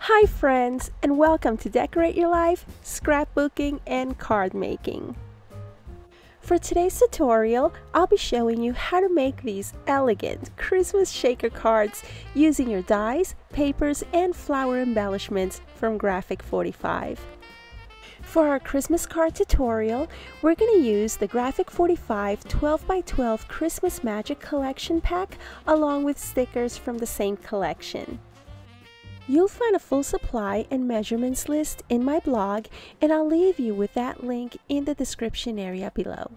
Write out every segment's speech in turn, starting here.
Hi friends, and welcome to Decorate Your Life, Scrapbooking and Card Making. For today's tutorial, I'll be showing you how to make these elegant Christmas shaker cards using your dies, papers, and flower embellishments from Graphic 45. For our Christmas card tutorial, we're going to use the Graphic 45 12x12 Christmas Magic Collection pack along with stickers from the same collection. You'll find a full supply and measurements list in my blog, and I'll leave you with that link in the description area below.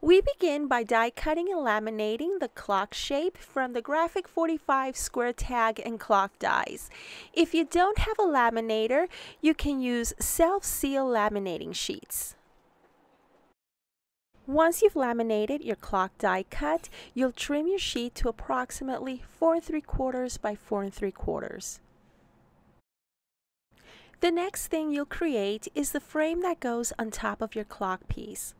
We begin by die cutting and laminating the clock shape from the Graphic 45 square tag and clock dies. If you don't have a laminator, you can use self-seal laminating sheets. Once you've laminated your clock die cut, you'll trim your sheet to approximately 4 3/4 by 4 3/4. The next thing you'll create is the frame that goes on top of your clock piece.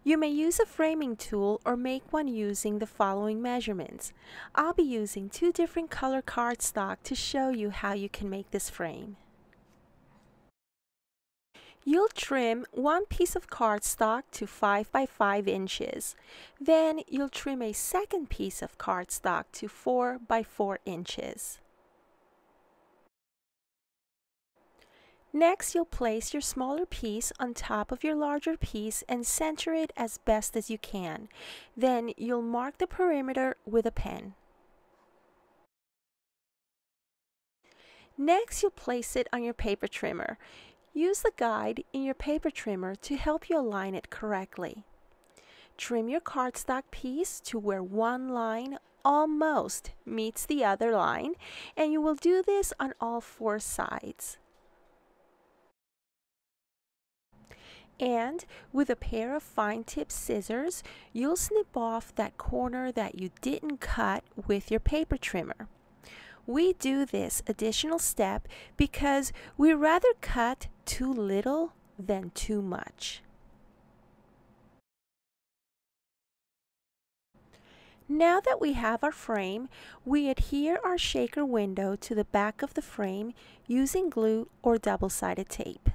You may use a framing tool or make one using the following measurements. I'll be using 2 different color cardstock to show you how you can make this frame. You'll trim one piece of cardstock to 5 by 5 inches. Then you'll trim a second piece of cardstock to 4 by 4 inches. Next, you'll place your smaller piece on top of your larger piece and center it as best as you can. Then you'll mark the perimeter with a pen. Next, you'll place it on your paper trimmer. Use the guide in your paper trimmer to help you align it correctly. Trim your cardstock piece to where one line almost meets the other line, and you will do this on all 4 sides. And with a pair of fine-tip scissors, you'll snip off that corner that you didn't cut with your paper trimmer. We do this additional step because we rather cut too little than too much. Now that we have our frame, we adhere our shaker window to the back of the frame using glue or double-sided tape.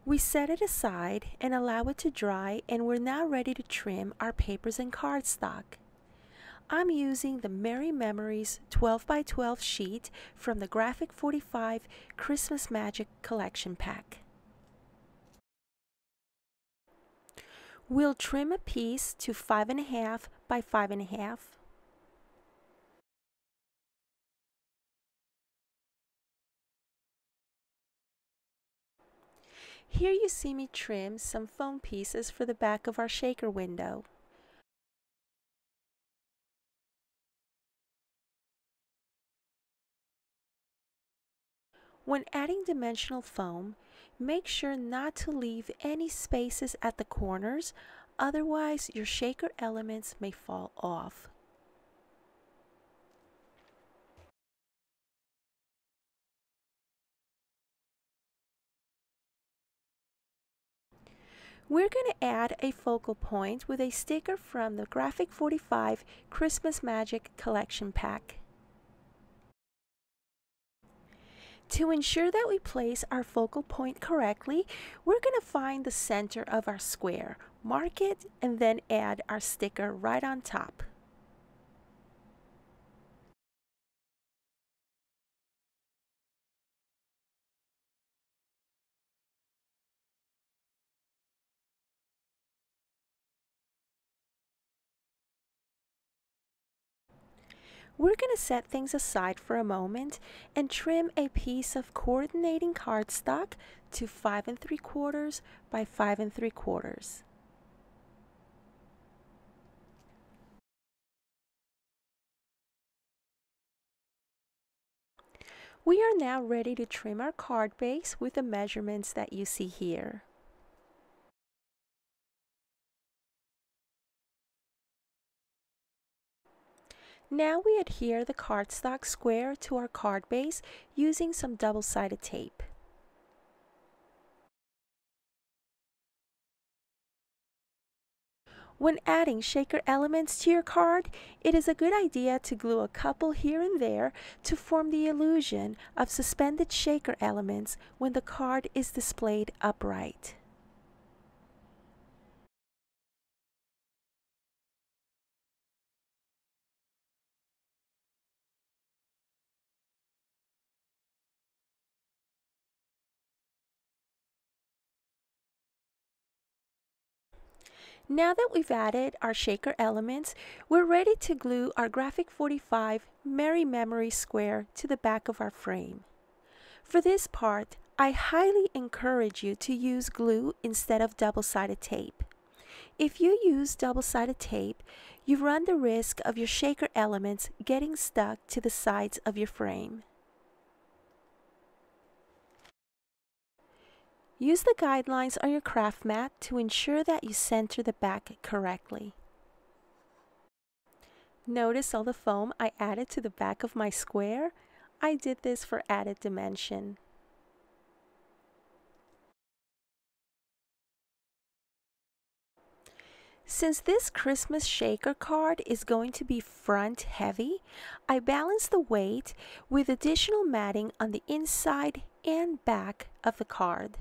We set it aside and allow it to dry, and we're now ready to trim our papers and cardstock. I'm using the Merry Memories 12x12 sheet from the Graphic 45 Christmas Magic Collection pack. We'll trim a piece to 5.5 by 5.5. Here you see me trim some foam pieces for the back of our shaker window. When adding dimensional foam, make sure not to leave any spaces at the corners, otherwise your shaker elements may fall off. We're going to add a focal point with a sticker from the Graphic 45 Christmas Magic Collection pack. To ensure that we place our focal point correctly, we're going to find the center of our square, mark it, and then add our sticker right on top. We're going to set things aside for a moment and trim a piece of coordinating cardstock to 5 3/4 by 5 3/4. We are now ready to trim our card base with the measurements that you see here. Now we adhere the cardstock square to our card base using some double-sided tape. When adding shaker elements to your card, it is a good idea to glue a couple here and there to form the illusion of suspended shaker elements when the card is displayed upright. Now that we've added our shaker elements, we're ready to glue our Graphic 45 Merry Memory square to the back of our frame. For this part, I highly encourage you to use glue instead of double-sided tape. If you use double-sided tape, you run the risk of your shaker elements getting stuck to the sides of your frame. Use the guidelines on your craft mat to ensure that you center the back correctly. Notice all the foam I added to the back of my square? I did this for added dimension. Since this Christmas shaker card is going to be front heavy, I balanced the weight with additional matting on the inside and back of the card.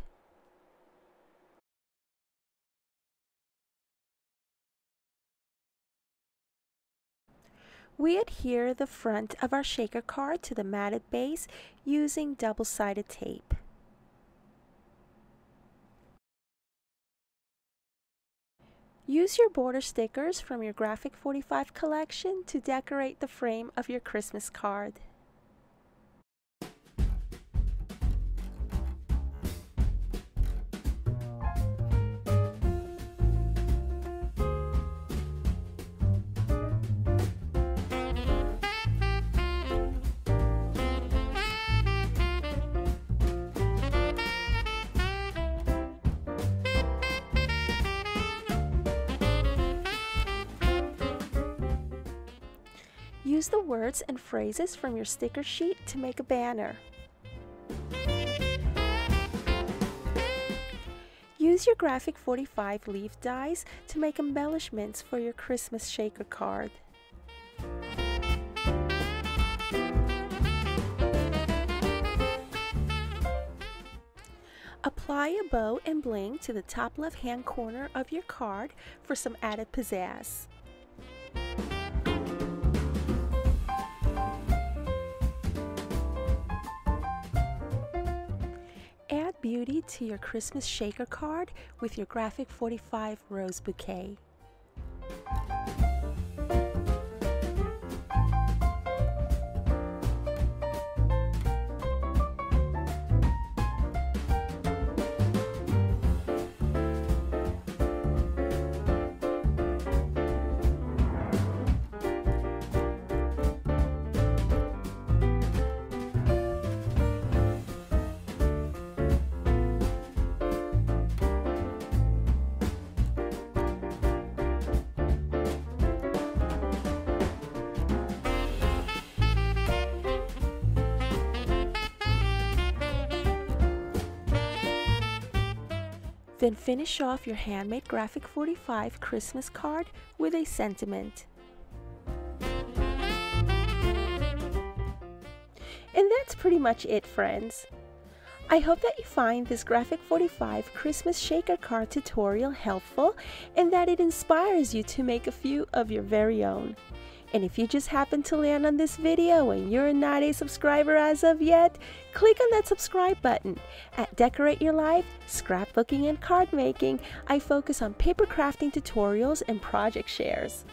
We adhere the front of our shaker card to the matted base using double-sided tape. Use your border stickers from your Graphic 45 collection to decorate the frame of your Christmas card. Use the words and phrases from your sticker sheet to make a banner. Use your Graphic 45 leaf dies to make embellishments for your Christmas shaker card. Apply a bow and bling to the top left-hand corner of your card for some added pizzazz. Add beauty to your Christmas shaker card with your Graphic 45 rose bouquet. Then finish off your handmade Graphic 45 Christmas card with a sentiment. And that's pretty much it, friends. I hope that you find this Graphic 45 Christmas shaker card tutorial helpful and that it inspires you to make a few of your very own. And if you just happen to land on this video and you're not a subscriber as of yet, click on that subscribe button. At Decorate Your Life, Scrapbooking and Card Making, I focus on paper crafting tutorials and project shares.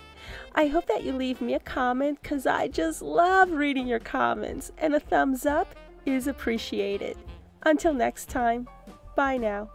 I hope that you leave me a comment because I just love reading your comments, and a thumbs up is appreciated. Until next time, bye now.